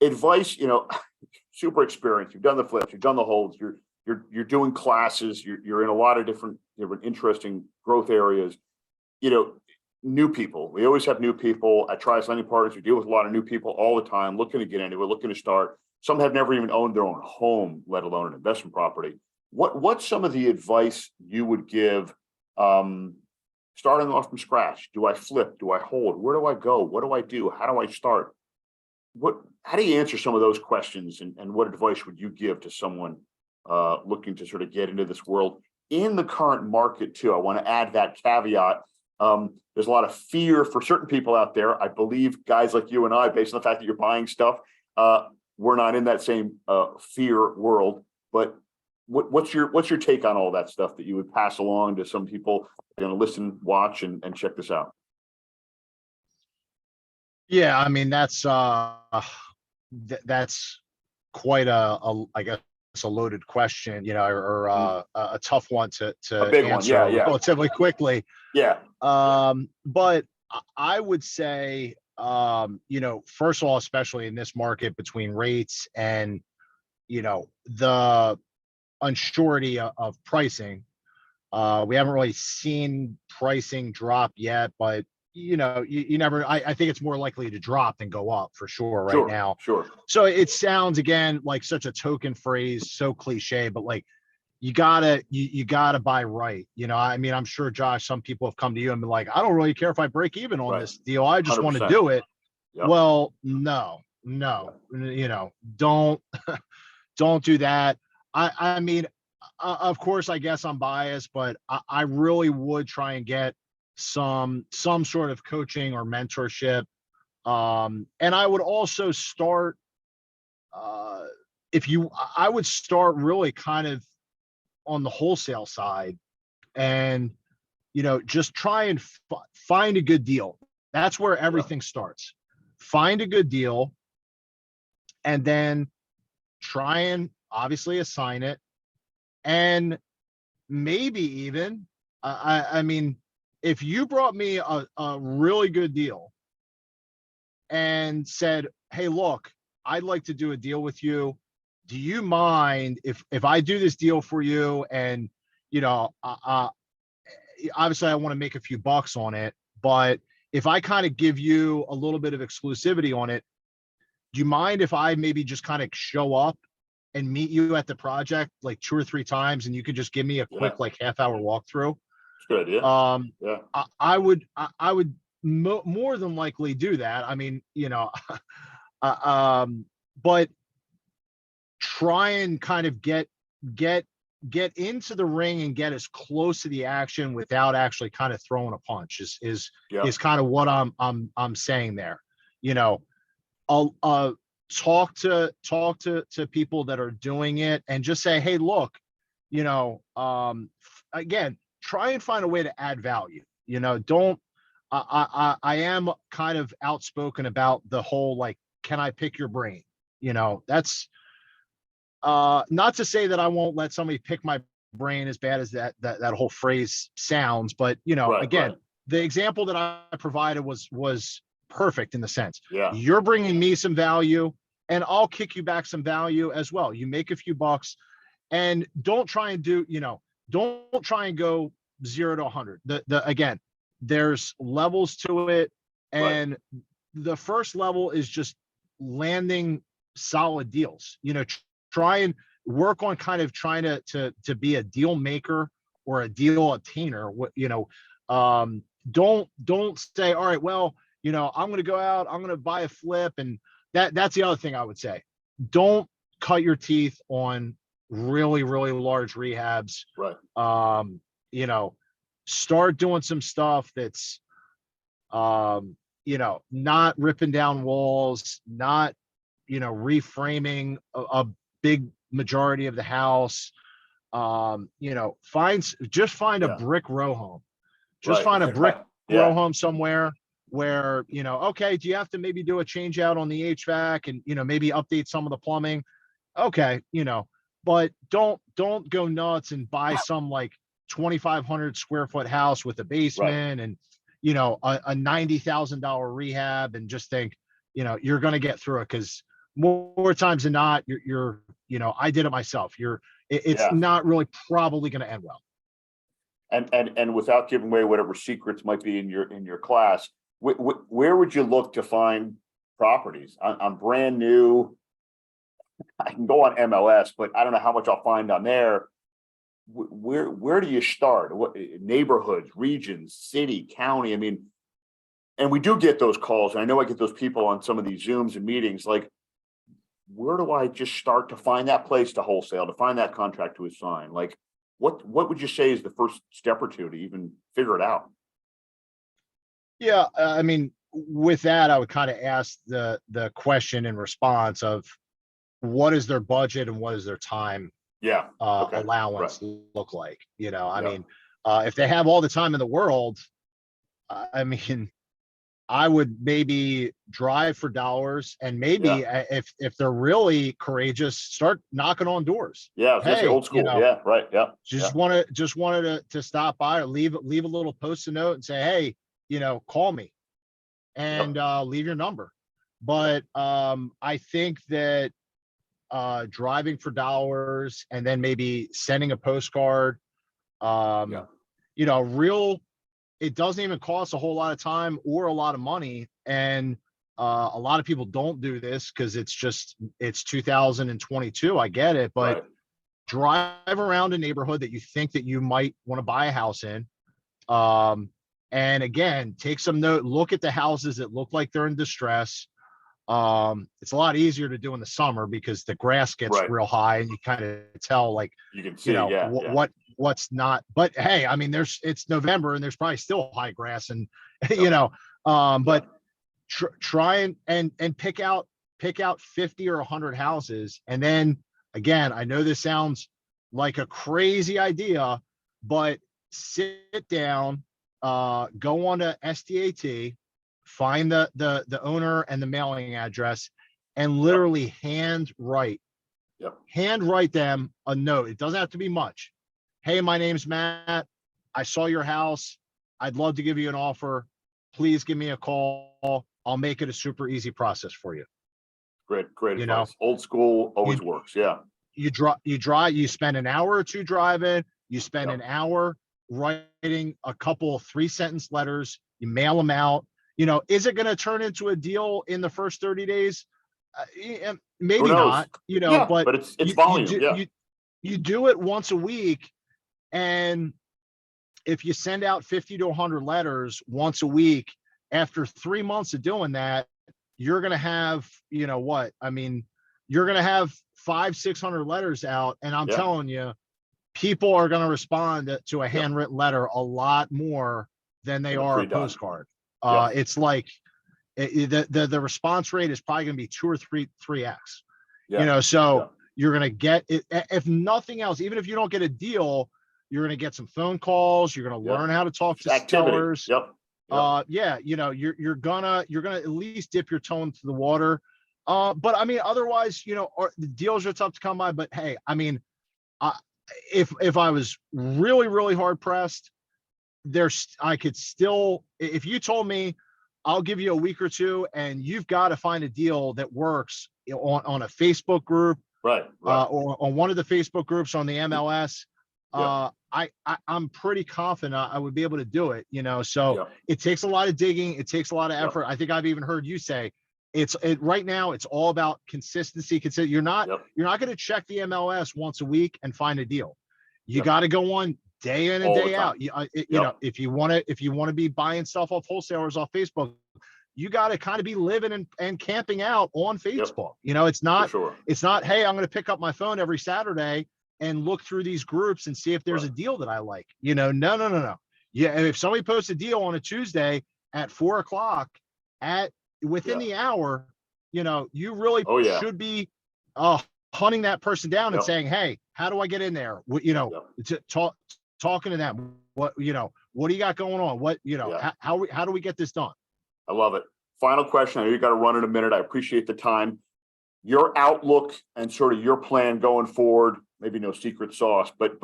advice. Super experienced. You've done the flips. You've done the holds. You're doing classes. You're in a lot of different interesting growth areas. You know, New people. We always have new people at Trius Lending Partners. We deal with a lot of new people all the time, looking to get into it, looking to start. Some have never even owned their own home, let alone an investment property. What's some of the advice you would give, um, starting off from scratch? Do I flip? Do I hold? Where do I go? What do I do? How do I start? How do you answer some of those questions, and what advice would you give to someone looking to sort of get into this world in the current market too? I want to add that caveat. There's a lot of fear for certain people out there. I believe guys like you and I, based on the fact that you're buying stuff, we're not in that same fear world. But what's your take on all that stuff that you would pass along to some people going to listen, watch, and check this out? Yeah, I mean that's quite I guess a loaded question, or Mm, a tough one to a big one. Yeah, answer yeah, relatively quickly. yeah, But I would say, first of all, especially in this market between rates and the unsurety of pricing, we haven't really seen pricing drop yet, but you never. I think it's more likely to drop than go up for sure right sure, now. sure. So it sounds again like such a token phrase, so cliche, but like you gotta buy right. I mean, I'm sure Josh, some people have come to you and been like, I don't really care if I break even on Right, this deal. I just want to 100%. do it. Yep. Well, no, don't don't do that. I mean, of course, I guess I'm biased, but I really would try and get some sort of coaching or mentorship. And I would also start, uh, if you, I would start really kind of on the wholesale side, and just try and find a good deal. That's where Yep. everything starts. Find a good deal, and then try and obviously assign it, and maybe even, I mean, if you brought me a really good deal and said, "Hey, look, I'd like to do a deal with you. Do you mind if I do this deal for you?" And obviously, I want to make a few bucks on it, but if I kind of give you a little bit of exclusivity on it, do you mind if I maybe just kind of show up and meet you at the project like 2 or 3 times, and you could just give me a Yeah. quick like half-hour walkthrough? It's a good idea. Yeah. I would more than likely do that. I mean, but try and kind of get get into the ring and get as close to the action without actually kind of throwing a punch Yeah. is kind of what I'm saying there. You know, I'll talk to people that are doing it and just say, hey, look, again, try and find a way to add value. Don't I am kind of outspoken about the whole like, can I pick your brain? That's not to say that I won't let somebody pick my brain, as bad as that whole phrase sounds, but Right. again, Right. the example that I provided was perfect in the sense Yeah. you're bringing me some value, and I'll kick you back some value as well. You make a few bucks, and don't try and don't try and go 0 to 100. The again, there's levels to it, Right. and the first level is just landing solid deals. Try and work on kind of trying to be a deal maker or a deal obtainer. Um, don't say, all right, well, I'm going to go out, I'm going to buy a flip, and that's the other thing I would say. Don't cut your teeth on really really large rehabs. Right. Um, you know, start doing some stuff that's not ripping down walls, not reframing a big majority of the house. Find a Yeah. brick row home. Just Right. find a brick row Yeah. home somewhere where, okay, do you have to maybe do a change out on the HVAC and, maybe update some of the plumbing? Okay, but don't go nuts and buy some like 2,500 square foot house with a Right. basement and, a $90,000 rehab, and just think, you're going to get through it. Cause more times than not, I did it myself. It's Yeah. not really probably going to end well. And without giving away whatever secrets might be in your class, where would you look to find properties? I'm brand new. I can go on MLS, but I don't know how much I'll find on there. Where do you start? What neighborhoods, regions, city, county? I mean, and we do get those calls, and I know I get those people on some of these Zooms and meetings. Like, where do I just start to find that place to wholesale, to find that contract to assign? Like, what would you say is the first step or two to even figure it out? Yeah, I mean, with that, I would kind of ask the question in response of what is their budget and what is their time Yeah. Okay. Right. allowance look like? I Yeah. mean, if they have all the time in the world, I mean, I would maybe drive for dollars, and Yeah. maybe if they're really courageous, start knocking on doors. Yeah. I was gonna say Hey, old school. Yeah. Right. Yeah. Yeah. just wanted to stop by, or leave a little post-it note and say, hey, call me, and Yep. leave your number. But I think that driving for dollars and then maybe sending a postcard, Yeah. um, real, it doesn't even cost a whole lot of time or a lot of money. And a lot of people don't do this because it's 2022. I get it, but Right. drive around a neighborhood that you think that you might want to buy a house in. Um, And again, take some note, look at the houses that look like they're in distress. It's a lot easier to do in the summer because the grass gets Right. real high and you kind of tell, like, You can you see, know, yeah, yeah. what's not. But hey, I mean, it's November and there's probably still high grass and you Yep. know, Yeah. but try and pick out 50 or 100 houses. And then again, I know this sounds like a crazy idea, but sit down, go on to SDAT, find the owner and the mailing address, and Yep. literally Yep. hand write them a note. It doesn't have to be much. Hey, my name's Matt. I saw your house. I'd love to give you an offer. Please give me a call. I'll make it a super easy process for you. Great You know, advice. Old school always you works. Yeah. you spend an hour or two driving, you spend Yep. an hour writing a couple 3-sentence letters, you mail them out. You know, is it going to turn into a deal in the first 30 days? Who Maybe knows? not, you know, Yeah, but but it's volume. Yeah. you do it once a week. And if you send out 50 to 100 letters once a week, after 3 months of doing that, you're going to have, you know what? I mean, you're going to have 500-600 letters out. And I'm Yeah. telling you, people are going to respond to a Yep. handwritten letter a lot more than they And the are a pre-done. postcard. Yeah. It's like the response rate is probably going to be 2 or 3x, Yeah. you know, so Yeah. you're going to get it. If nothing else, even if you don't get a deal, you're going to get some phone calls. You're going to Yep. learn how to talk to Activity. sellers. Yep. Yep. Yeah, you know, you're gonna at least dip your toe into the water. But I mean, otherwise, you know, the deals are tough to come by. But hey, I mean, uh, if I was really hard pressed, I could still, if you told me I'll give you a week or two and you've got to find a deal that works on a Facebook group, Right. or on one of the Facebook groups on the MLS, Yeah. I'm pretty confident I would be able to do it, you know. So Yeah. it takes a lot of digging, it takes a lot of Yeah. effort. I think I've even heard you say right now it's all about consistency. You're not Yep. going to check the MLS once a week and find a deal. You Yep. got to go on day in and All the day time. out. You Yep. know, if you want to be buying stuff off wholesalers off Facebook, you got to kind of be living and camping out on Facebook. Yep. You know, it's For not, sure. hey, I'm going to pick up my phone every Saturday and look through these groups and see if there's Right. a deal that I like. You know, no. Yeah, and if somebody posts a deal on a Tuesday at 4:00 within Yeah. the hour, you know, you really Oh yeah. should be hunting that person down and Yep. saying, hey, how do I get in there? You know, Yep. talking to them. What, you know, what do you got going on? What, you know, Yeah. how do we get this done? I love it. Final question. I know you got to run in a minute. I appreciate the time. Your outlook and sort of your plan going forward. Maybe no secret sauce, but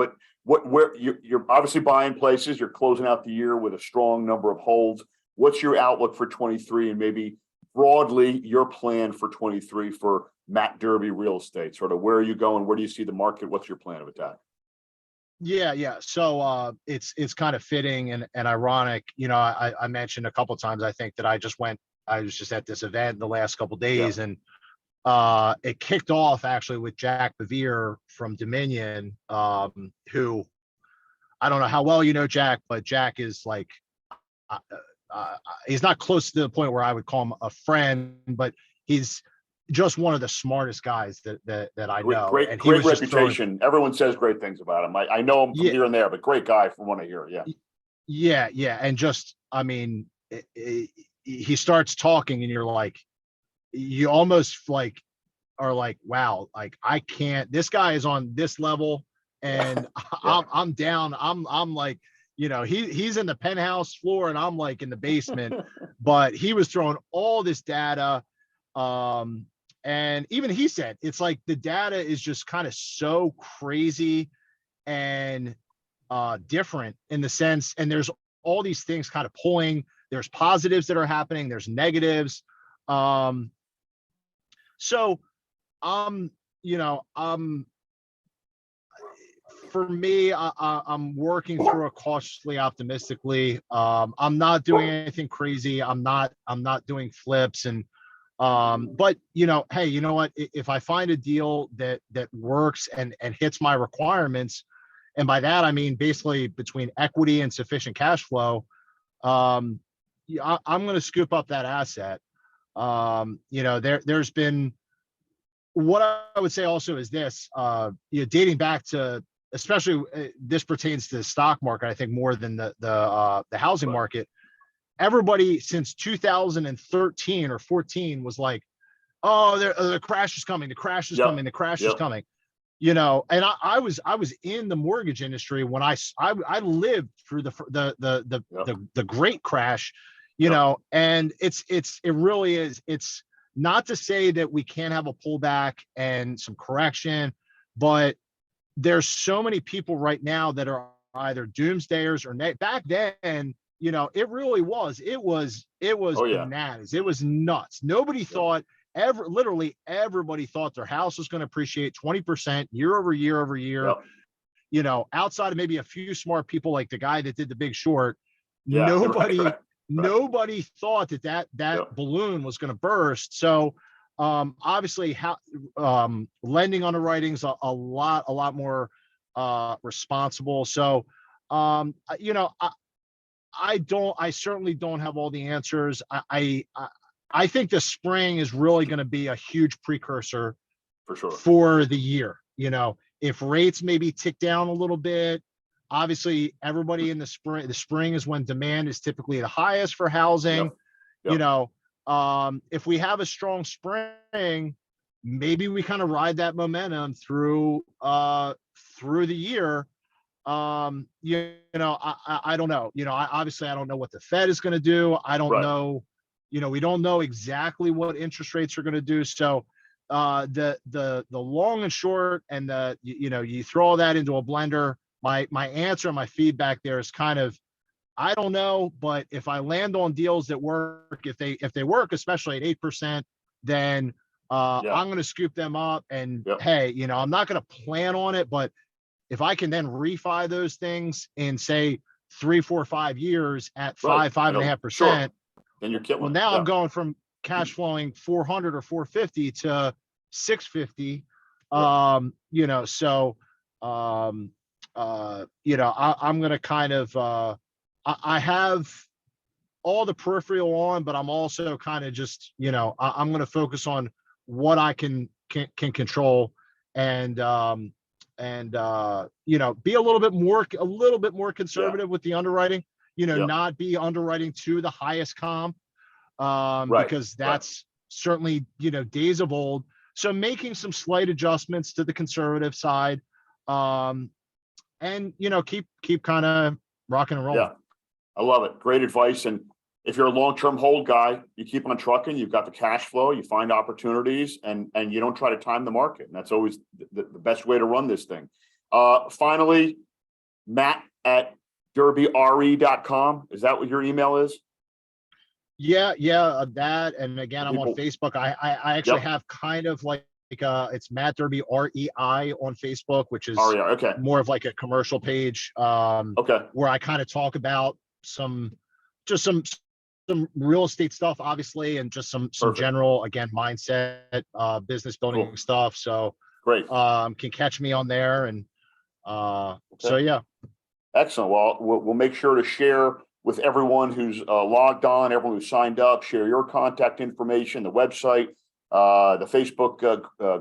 where you're obviously buying places. You're closing out the year with a strong number of holds. What's your outlook for 23 and maybe broadly your plan for 23 for Matt Derby Real Estate? Sort of where are you going? Where do you see the market? What's your plan of attack? Yeah. So it's kind of fitting and ironic. You know, I mentioned a couple of times, I think, that I was just at this event the last couple of days, Yeah. and it kicked off actually with Jack Bevere from Dominion, who, I don't know how well you know Jack, but Jack is like, uh, he's not close to the point where I would call him a friend, but he's just one of the smartest guys that I know. And he Great was just throwing, reputation. Everyone says great things about him. I know him from yeah, here and there, but great guy from what I hear. Yeah. yeah. And just, I mean, he starts talking and you're like, you almost like are like, wow, like I can't, this guy is on this level and Yeah. I'm down. I'm like, you know, he's in the penthouse floor and I'm like in the basement, but he was throwing all this data. And even he said, it's like the data is just kind of so crazy and different in the sense, and there's all these things kind of pulling, there's positives that are happening, there's negatives. So you know, for me, I'm working through it cautiously optimistically. I'm not doing anything crazy. I'm not doing flips and but you know, hey, you know what? If I find a deal that works and hits my requirements, and by that I mean basically between equity and sufficient cash flow, Yeah, I'm going to scoop up that asset. There's been, what I would say also is this, dating back to, especially this pertains to the stock market, I think more than the housing market. Everybody since 2013 or 14 was like, oh, the crash is coming, the crash is coming, the crash is coming. And I was in the mortgage industry when I lived through the great crash, and it really is. It's not to say that we can't have a pullback and some correction, but there's so many people right now that are either doomsdayers or back then, it really was. It was bananas. It was nuts. Nobody thought literally everybody thought their house was going to appreciate 20% year over year over year. Outside of maybe a few smart people like the guy that did The Big Short, nobody thought that balloon was going to burst. So obviously lending underwriting's a lot more responsible. So I certainly don't have all the answers. I think the spring is really going to be a huge precursor for sure for the year. If rates maybe tick down a little bit, obviously everybody in the spring is when demand is typically the highest for housing. If we have a strong spring, maybe we kind of ride that momentum through the year. I don't know. Obviously I don't know what the Fed is going to do. I don't know. We don't know exactly what interest rates are going to do. So the long and short, and you throw all that into a blender. My answer, my feedback there is kind of, I don't know, but if I land on deals that work, if they work, especially at 8%, then I'm going to scoop them up. And hey, I'm not going to plan on it, but if I can then refi those things in say 3, 4, 5 years at 5.5%, then you're killing. Well, now I'm going from cash flowing 400 or 450 to 650. I'm going to kind of, I have all the peripheral on, but I'm also kind of just, I'm going to focus on what I can control, and be a little bit more conservative with the underwriting. Not be underwriting to the highest comp, because that's certainly, days of old. So making some slight adjustments to the conservative side, and, keep kind of rocking and rolling. Yeah, I love it. Great advice. And if you're a long-term hold guy, you keep on trucking, you've got the cash flow, you find opportunities, and you don't try to time the market. And that's always the best way to run this thing. Finally, Matt at derbyre.com. Is that what your email is? Yeah, that. And again, I'm on Facebook. I actually have kind of like it's Matt Derby REI on Facebook, which is more of like a commercial page, where I kind of talk about some real estate stuff, obviously, and just some general, again, mindset, business building stuff. So great. Can catch me on there. And so yeah. Excellent. Well, we'll make sure to share with everyone who's logged on, everyone who's signed up, share your contact information, the website, the Facebook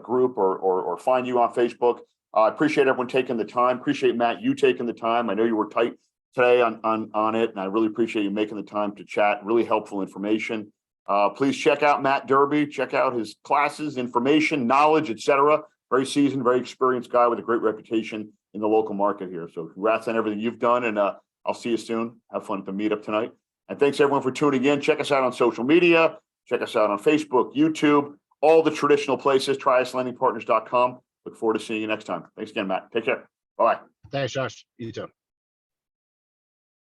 group, or find you on Facebook. I appreciate everyone taking the time. Appreciate, Matt, you taking the time. I know you were tight today on it, and I really appreciate you making the time to chat. Really helpful information. Please check out Matt Derby. Check out his classes, information, knowledge, etc. Very seasoned, very experienced guy with a great reputation in the local market here. So congrats on everything you've done, and I'll see you soon. Have fun at the meetup tonight. And thanks everyone for tuning in. Check us out on social media. Check us out on Facebook, YouTube, all the traditional places, triuslendingpartners.com. Look forward to seeing you next time. Thanks again, Matt. Take care. Bye. Thanks, Josh. You too.